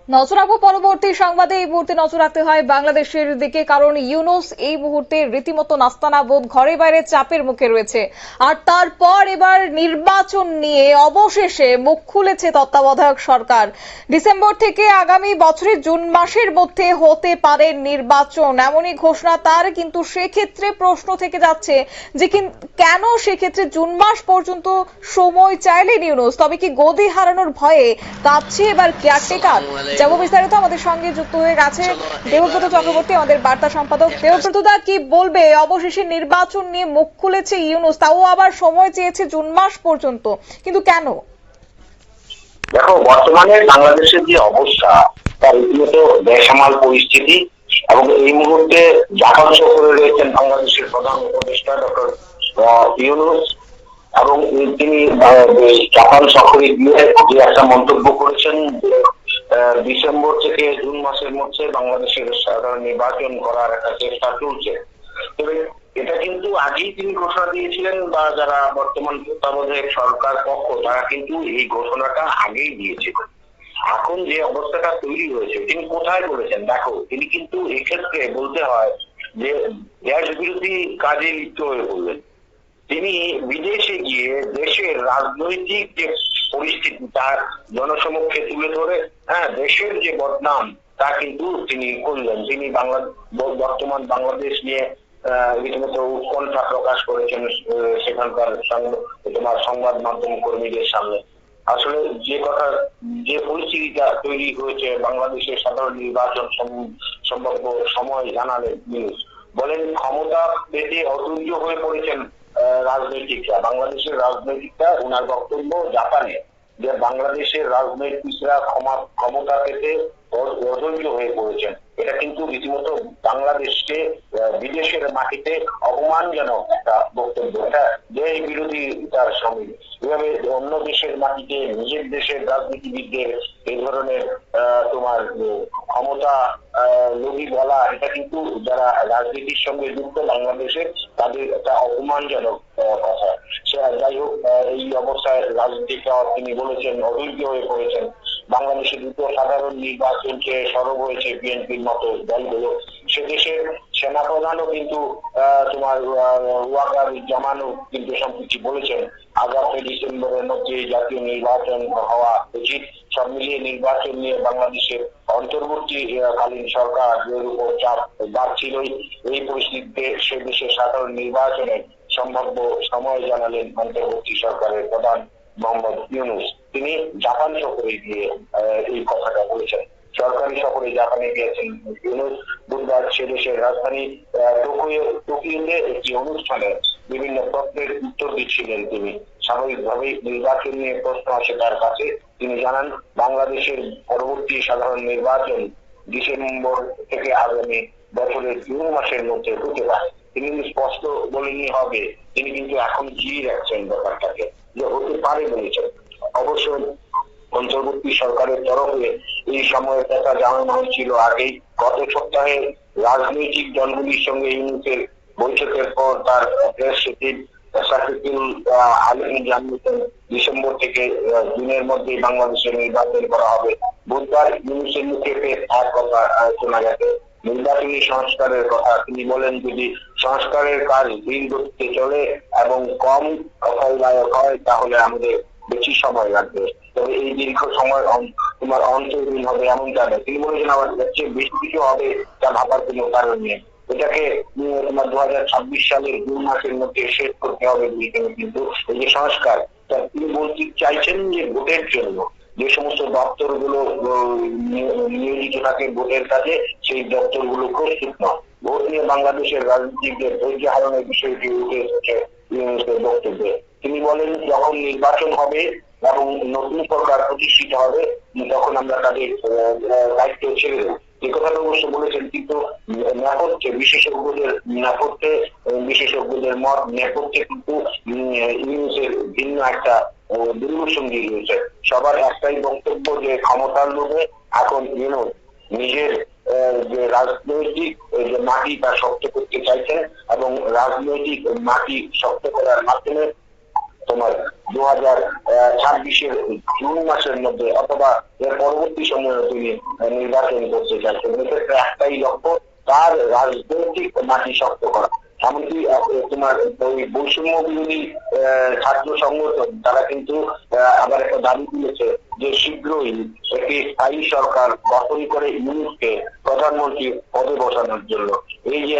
নজর রাখবো পরবর্তী সংবাদে। এই মুহূর্তে নজর রাখতে হয় বাংলাদেশের দিকে, কারণ ইউনূস এই মুহূর্তে রীতিমতো নাস্তানাবুদ, ঘরে বাইরে চাপের মুখে রয়েছে। আর তারপর এবার নির্বাচন নিয়ে অবশেষে মুখ খুলেছে তত্ত্বাবধায়ক সরকার। ডিসেম্বর থেকে আগামী বছরের জুন মাসের মধ্যে হতে পারে নির্বাচন, এমনই ঘোষণা তার। কিন্তু সেক্ষেত্রে প্রশ্ন থেকে যাচ্ছে যে কেন সেক্ষেত্রে জুন মাস পর্যন্ত সময় চাইলেন ইউনূস? তবে কি গদি হারানোর ভয়ে কাঁপছে এবার কেয়ারটেকার? যাব বিস্তারিত, আমাদের সঙ্গে যুক্ত হয়ে গেছে দেবব্রত চক্রবর্তী, আমাদের বার্তা সম্পাদক। দেবব্রত দা, কি বলবে? অবশেষে নির্বাচন নিয়ে মুখ খুলেছে ইউনূস, তাও আবার সময় চেয়েছে জুন মাস পর্যন্ত, কিন্তু কেন? দেখো, বর্তমানে বাংলাদেশের যে অবস্থা তার রীতিমতো বেসামাল পরিস্থিতি, এবং এই মুহূর্তে জাপান সফরে রয়েছেন বাংলাদেশের প্রধান উপদেষ্টা ডক্টর ইউনূস। এবং তিনি জাপান সফরে গিয়ে যে একটা মন্তব্য করেছেন, ডিসেম্বর থেকে জুন মাসের মধ্যে বাংলাদেশের সাধারণ নির্বাচন করার একটা চেষ্টা চলছে। তবে এটা কিন্তু আগেই তিনি ঘোষণা দিয়েছিলেন, বা যারা বর্তমান তত্ত্বাবধায়ক সরকার পক্ষ তারা কিন্তু এই ঘোষণাটা আগেই দিয়েছিল। এখন যে অবস্থাটা তৈরি হয়েছে, তিনি কোথায় বলেছেন? দেখো, তিনি কিন্তু এক্ষেত্রে বলতে হয় যে দেশ বিরোধী কাজে লিপ্ত হয়ে পড়লেন। তিনি বিদেশে গিয়ে দেশের রাজনৈতিক যে পরিস্থিতি তার জনসমক্ষে তুলে ধরে দেশের যে বদনাম তা কিন্তু তিনি করলেন। তিনি বর্তমান বাংলাদেশ নিয়ে রীতিমতো উৎকণ্ঠা প্রকাশ করেছেন সেখানকার তোমার সংবাদ মাধ্যম কর্মীদের সামনে। আসলে যে পরিস্থিতিটা তৈরি হয়েছে, বাংলাদেশের সাধারণ নির্বাচন সম্ভাব্য সময় জানালেন ইউনূস। বলেন, ক্ষমতা পেতে অধৈর্য হয়ে পড়েছেন রাজনৈতিকরা, বাংলাদেশের রাজনৈতিকরা। ওনার বক্তব্য জাপানে যে বাংলাদেশের রাজনৈতিকরা ক্ষমতা পেতে অধৈর্য হয়ে পড়েছেন। এটা কিন্তু রীতিমতো বাংলাদেশকে বিদেশের মাটিতে অপমানজনক একটা বক্তব্য। এটা দেশ বিরোধী তার সঙ্গে। এভাবে অন্য দেশের মাটিতে নিজের দেশের রাজনীতিবিদদের এই ধরনের তোমার ক্ষমতা লোভী বলা, এটা কিন্তু যারা রাজনীতির সঙ্গে যুক্ত বাংলাদেশের তাদের একটা অপমানজনক কথা। যাই হোক, এই অবস্থায় রাজনীতিটা তিনি বলেছেন অধৈর্য হয়ে পড়েছেন। বাংলাদেশে দুটো সাধারণ নির্বাচনকে সরব হয়েছে বিএনপির মতো দলগুলো। সে দেশের সেনাপ্রধানও কিন্তু তোমার ওয়াকারুজ্জামানও কিন্তু সম্প্রতি বলেছেন আগামী ডিসেম্বরের মধ্যে জাতীয় নির্বাচন হওয়া উচিত। সব মিলিয়ে নির্বাচন নিয়ে বাংলাদেশের অন্তর্বর্তীকালীন সরকারের উপর চাপ বাড়ছিলই। এই পরিস্থিতিতে সে দেশের সাধারণ নির্বাচনে সম্ভাব্য সময় জানালেন অন্তর্বর্তী সরকারের প্রধান মোহাম্মদ ইউনূস। তিনি জাপান সফরে গিয়ে এই কথাটা বলেছেন। সরকারি সফরে জাপানে গিয়েছেন ইউনূস। বুধবার সে দেশের রাজধানী টোকিওতে একটি অনুষ্ঠানে বিভিন্ন প্রশ্নের উত্তর দিচ্ছিলেন তিনি। স্বাভাবিকভাবেই নির্বাচন নিয়ে প্রশ্ন আসে তার কাছে। তিনি জানান, বাংলাদেশের পরবর্তী সাধারণ নির্বাচন ডিসেম্বর থেকে আগামী বছরের জুন মাসের মধ্যে হতে পারে। তিনি স্পষ্ট বলেনি হবে, তিনি কিন্তু এখন জিয়ে রাখছেন ব্যাপারটাকে, যে হতে পারে বলেছেন। অবশ্য অন্তর্বর্তী সরকারের তরফে এই সময়ের কথা জানানো হয়েছিল আগেই। গত সপ্তাহে রাজনৈতিক দলগুলির সঙ্গে ইউনূসের বৈঠকের পর তার প্রেস সচিব সাকিবুল আলম জানিয়েছেন ডিসেম্বর থেকে জুনের মধ্যে বাংলাদেশের নির্বাচন করা হবে। বুধবার ইউনূসের মুখে এক কথা শোনা গেছে, নির্বাচনী সংস্কারের কথা। তিনি বলেন, যদি সংস্কারের কাজ ধীর গতিতে চলে এবং কম ফলদায়ক হয় তাহলে আমাদের বেশি সময় লাগবে, তবে এই দীর্ঘ সময় তোমার অন্তহীন হবে এমনটা নয়। তিনি বলেছেন, আবার চেয়ে বেশি কিছু হবে তা ভাবার কোনো কারণ নেই। এটাকে তোমার 2026 সালের জুন মাসের মধ্যে শেষ করতে হবে। কিন্তু এই যে সংস্কার, তিনি বলতে চাইছেন যে ভোটের জন্য যে সমস্ত দপ্তরগুলো নিয়োজিত থাকে ভোটের কাজে, সেই দপ্তরগুলো প্রস্তুত নয়। ভোট নিয়ে বাংলাদেশের রাজনীতিকদের ধৈর্য হারানোর বিষয়টি উঠে এসেছে ইউনূসের বক্তব্যে। তিনি বলেন, যখন নির্বাচন হবে এবং নতুন সরকার প্রতিষ্ঠিত হবে তখন আমরা তাদের দায়িত্ব ছেড়ে দেব। এই কথাটা অবশ্য বলেছেন, কিন্তু নেপথ্যে বিশেষজ্ঞদের মত নেপথ্যে কিন্তু ইউনূসের ভিন্ন একটা দূরসঙ্গী রয়েছে। সবার একটাই বক্তব্য যে ক্ষমতার লোভে এখন ইউনূস নিজের যে রাজনৈতিক যে মাটি তা শক্ত করতে চাইছেন, এবং রাজনৈতিক মাটি শক্ত করার মাধ্যমে তোমার 2026-এর জুন মাসের মধ্যে অথবা এর পরবর্তী সময়ে তিনি নির্বাচন করতে চাচ্ছেন। এক্ষেত্রে একটাই লক্ষ্য, তার রাজনৈতিক মাটি শক্ত করা। এমনকি তোমার ওই বৈষম্য বিরোধী ছাত্র সংগঠন তারা কিন্তু আবার একটা দাবি তুলেছে যে শীঘ্রই একটি স্থায়ী সরকার গঠন করে ইউনূসকে প্রধানমন্ত্রী পদে বসানোর জন্য। এই যে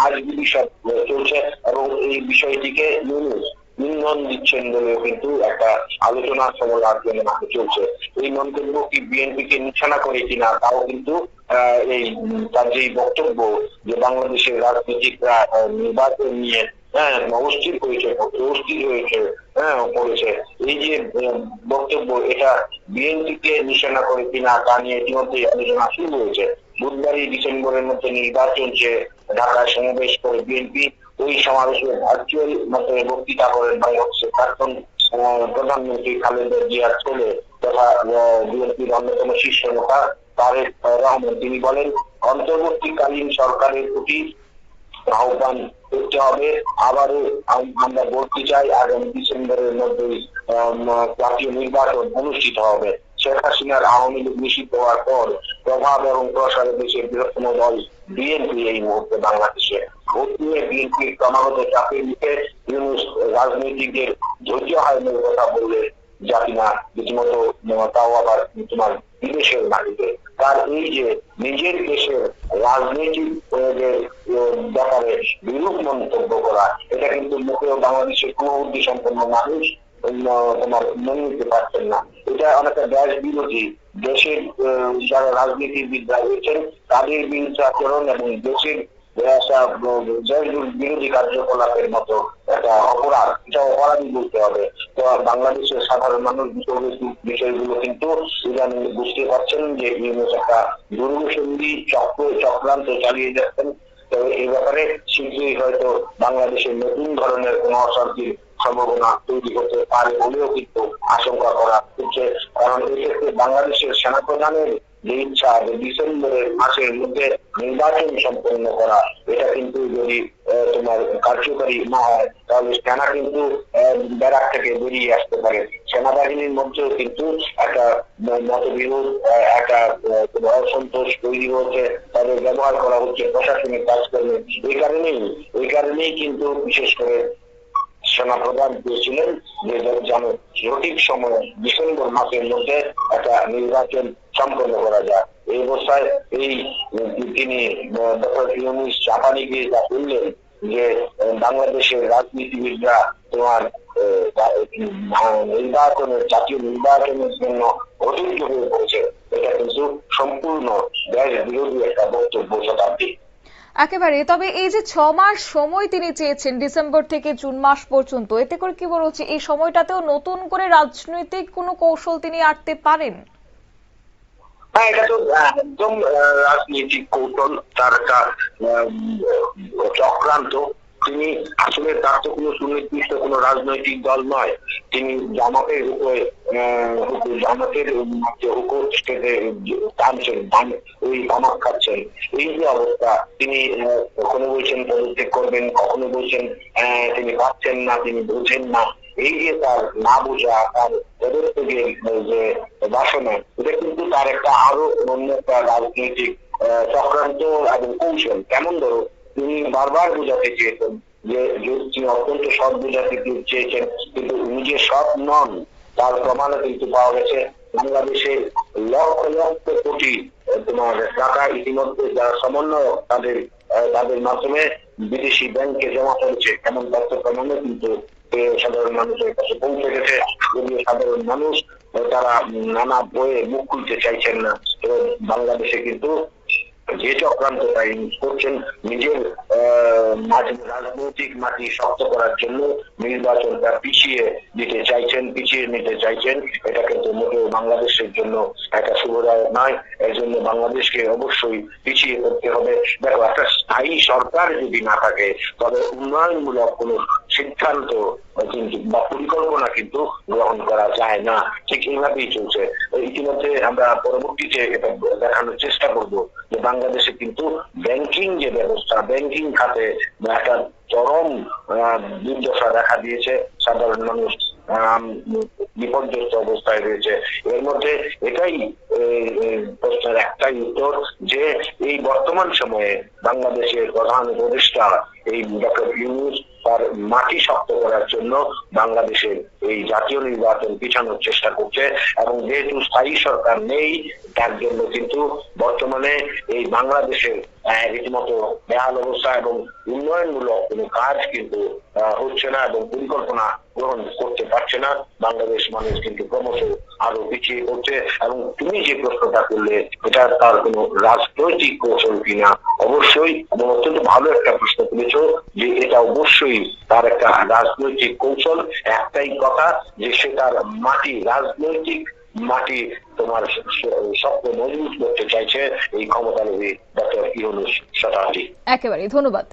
আজগুলি সব চলছে এবং এই বিষয়টিকে ইউনূস ইন্ধন দিচ্ছেন বলেও কিন্তু একটা আলোচনা সমালোচনা চলছে। এই মন্তব্য কি বিএনপিকে নিশানা করে কিনা তাও কিন্তু এই তার যে বক্তব্য যে বাংলাদেশের রাজনীতিকরা নির্বাচন নিয়ে অস্থির হয়েছে করেছে, এই যে বক্তব্য এটা বিএনপিকে নিশানা করে কিনা তা নিয়ে ইতিমধ্যে আলোচনা শুরু হয়েছে। বুধবারই ডিসেম্বরের মধ্যে নির্বাচন যে ঢাকায় সমাবেশ করে বিএনপি, ওই সমাবেশে ভার্চুয়াল মাধ্যমে বক্তৃতা করেন বাংলাদেশের প্রাক্তন প্রধানমন্ত্রী খালেদা জিয়ার ছেলে তথা বিএনপির অন্যতম শীর্ষ নেতা তারেক রহমান। তিনি বলেন, অন্তর্বর্তীকালীন সরকারের প্রতি আহ্বান করতে হবে। আবারও আমরা বলতে চাই, আগামী ডিসেম্বরের মধ্যেই জাতীয় নির্বাচন অনুষ্ঠিত হবে। শেখ হাসিনার আওয়ামী লীগ নিষিদ্ধ হওয়ার পর প্রভাব এবং প্রসারে দেশের বৃহত্তম দল বিএনপি এই মুহূর্তে বাংলাদেশে। ভোট নিয়ে বিএনপির ক্রমাগত চাপের মুখে ইউনূস রাজনৈতিকদের ধৈর্য হারানোর কথা বললে যা কিনা রীতিমতো, তাও আবার তোমার বিদেশের মাটিতে। তার এই যে নিজের দেশের রাজনৈতিক ব্যাপারে বিরূপ মন্তব্য করা, এটা কিন্তু মুখেও বাংলাদেশের কুবুদ্ধি সম্পন্ন মানুষ তোমার মেনে নিতে পারছেন না। এটা অনেকটা দেশ বিরোধী, দেশের যারা রাজনীতিবিদরা রয়েছেন তাদের বিরুদ্ধে আচরণ এবং দেশের বিরোধী কার্যকলাপের মতো একটা অপরাধ, এটা অপরাধী বলতে হবে। তো বাংলাদেশের সাধারণ মানুষ বিষয়গুলো কিন্তু ইদানিং বুঝতে পারছেন যে ইউনূস একটা দুর্গসন্ধি চক্রান্ত চালিয়ে যাচ্ছেন। তো এই ব্যাপারে শীঘ্রই হয়তো বাংলাদেশের নতুন ধরনের কোন অশান্তির সম্ভাবনা তৈরি হতে পারে বলেও কিন্তু আশঙ্কা করা হচ্ছে। কারণ এক্ষেত্রে বাংলাদেশের সেনাপ্রধানের যে ইচ্ছা যে ডিসেম্বরের মাসের মধ্যে নির্বাচন সম্পন্ন করা, এটা কিন্তু যদি তোমার কার্যকারী না হয় তাহলে সেনা কিন্তু ব্যারাক থেকে বেরিয়ে আসতে পারে। সেনাবাহিনীর মধ্যেও কিন্তু একটা মতবিরোধ, একটা অসন্তোষ তৈরি হচ্ছে, তাদের ব্যবহার করা হচ্ছে প্রশাসনিক কাজকর্মে। এই কারণেই কিন্তু বিশেষ করে সেনাপ্রধান দিয়েছিলেন যে যেন সঠিক সময় ডিসেম্বর মাসের মধ্যে একটা নির্বাচন সম্পন্ন করা যায়। এই অবস্থায় এই তিনি ডক্টর ইউনূস জাপানে গিয়ে যা বললেন যে বাংলাদেশের রাজনীতিবিদরা তোমার জাতীয় নির্বাচনের জন্য অধৈর্য হয়ে পড়েছে, এটা কিন্তু সম্পূর্ণ দেশ বিরোধী একটা বক্তব্য শতাব্দী। একেবারে। তবে এই যে 6 মাস সময় তিনি চেয়েছেন ডিসেম্বর থেকে জুন মাস পর্যন্ত, এতে করে কি বলা হচ্ছে এই সময়টাতেও নতুন করে রাজনৈতিক কোনো কৌশল তিনি আঁটতে পারেন? হ্যাঁ, এটা তো একদম রাজনৈতিক কৌশল, তার একটা চক্রান্ত। তিনি আসলে তার তো কোনো সুনির্দিষ্ট কোনো রাজনৈতিক দল নয়, তিনি জামাতের উপরে জামাতের হুকুম টানছেন, ওই তামাক খাচ্ছেন। এই যে অবস্থা, তিনি কখনো বলছেন পদত্যাগ করবেন, কখনো বলছেন তিনি পাচ্ছেন না, তিনি বোঝেন না। এই যে তার না বোঝা, তার পদত্যাগের যে বাসনা, এটা কিন্তু তার একটা আরো অন্য একটা রাজনৈতিক চক্রান্ত এবং কৌশল। কেমন ধরো, তিনি বারবার বোঝাতে চেয়েছেন যে তিনি অত্যন্ত সৎ বোঝাতে চেয়েছেন, কিন্তু নিজে সৎ নন তার প্রমাণও কিন্তু পাওয়া গেছে। বাংলাদেশের লক্ষ লক্ষ কোটি তোমার টাকা ইতিমধ্যে যারা সমন্বয়ক তাদের মাধ্যমে বিদেশি ব্যাংকে জমা করেছে, এমন তথ্য প্রমাণও কিন্তু সাধারণ মানুষের কাছে পৌঁছে গেছে। যদিও সাধারণ মানুষ তারা নানা বইয়ে মুখ খুলতে চাইছেন না। তো বাংলাদেশে কিন্তু যে চক্রান্তটা করছেন, নিজের রাজনৈতিক মাটি শক্ত করার জন্য নির্বাচনটা পিছিয়ে নিতে চাইছেন, এটা কিন্তু মোটেও বাংলাদেশের জন্য একটা শুভদায়ক নয়। এর জন্য বাংলাদেশকে অবশ্যই পিছিয়ে করতে হবে। দেখো, একটা স্থায়ী সরকার যদি না থাকে তবে উন্নয়নমূলক কোন সিদ্ধান্ত কিন্তু বা পরিকল্পনা কিন্তু গ্রহণ করা যায় না। ঠিক এইভাবেই চলছে। ইতিমধ্যে আমরা পরবর্তীতে এটা দেখানোর চেষ্টা করব যে বাংলাদেশে কিন্তু ব্যাংকিং যে ব্যবস্থা, ব্যাংকিং খাতে একটা চরম দুর্দশা দেখা দিয়েছে। সাধারণ মানুষ বিপর্যস্ত অবস্থায় রয়েছে। এর মধ্যে এটাই প্রশ্নের একটাই উত্তর যে এই বর্তমান সময়ে বাংলাদেশের প্রধান উপদেষ্টা এই ডক্টর ইউনূস তার মাটি শক্ত করার জন্য বাংলাদেশের এই জাতীয় নির্বাচন পিছানোর চেষ্টা করছে, এবং যেহেতু স্থায়ী সরকার নেই তার জন্য কিন্তু বর্তমানে এই বাংলাদেশের রীতিমতো বেহাল অবস্থা এবং উন্নয়নমূলক কোনো কাজ কিন্তু হচ্ছে না এবং পরিকল্পনা গ্রহণ করতে পারছে না। বাংলাদেশ মানুষ কিন্তু ক্রমশ আরো পিছিয়ে পড়ছে। এবং তুমি যে প্রশ্নটা করলে এটা তার কোনো রাজনৈতিক কৌশল কিনা, অবশ্যই, এবং অত্যন্ত ভালো একটা প্রশ্ন তুলেছো যে এটা অবশ্যই তার একটা রাজনৈতিক কৌশল। একটাই কথা যে সে তার মাটি, রাজনৈতিক মাটি তোমার শক্ত মজবুত করতে চাইছে এই ক্ষমতালোভী ডক্টর ইউনূস শতাব্দী। একেবারে ধন্যবাদ।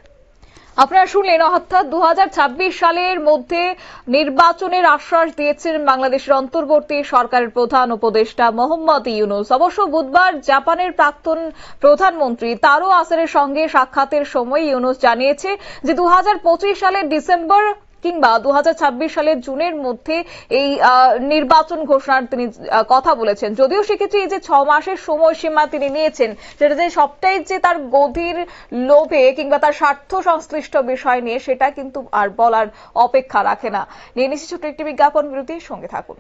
আপনারা শুনলেন, অর্থাৎ 2026 সালের মধ্যে নির্বাচনের আশ্বাস দিয়েছেন বাংলাদেশের অন্তর্বর্তী সরকারের প্রধান উপদেষ্টা মোহাম্মদ ইউনূস। অবশ্য বুধবার জাপানের প্রাক্তন প্রধানমন্ত্রী তারো আসের সঙ্গে সাক্ষাতের সময় ইউনূস জানিয়েছে যে 2025 সালের ডিসেম্বর কিংবা 2026 সালের জুনের মধ্যে এই নির্বাচন ঘোষণার তিনি কথা বলেছেন। যদিও সেক্ষেত্রে এই যে 6 মাসের সময়সীমা তিনি নিয়েছেন, সেটা যে সবটাই যে তার গদির লোভে কিংবা তার স্বার্থ সংশ্লিষ্ট বিষয় নিয়ে, সেটা কিন্তু আর বলার অপেক্ষা রাখে না। নিয়ে নিচ্ছি ছোট্ট একটি বিজ্ঞাপন বিরতির সঙ্গে থাকুন।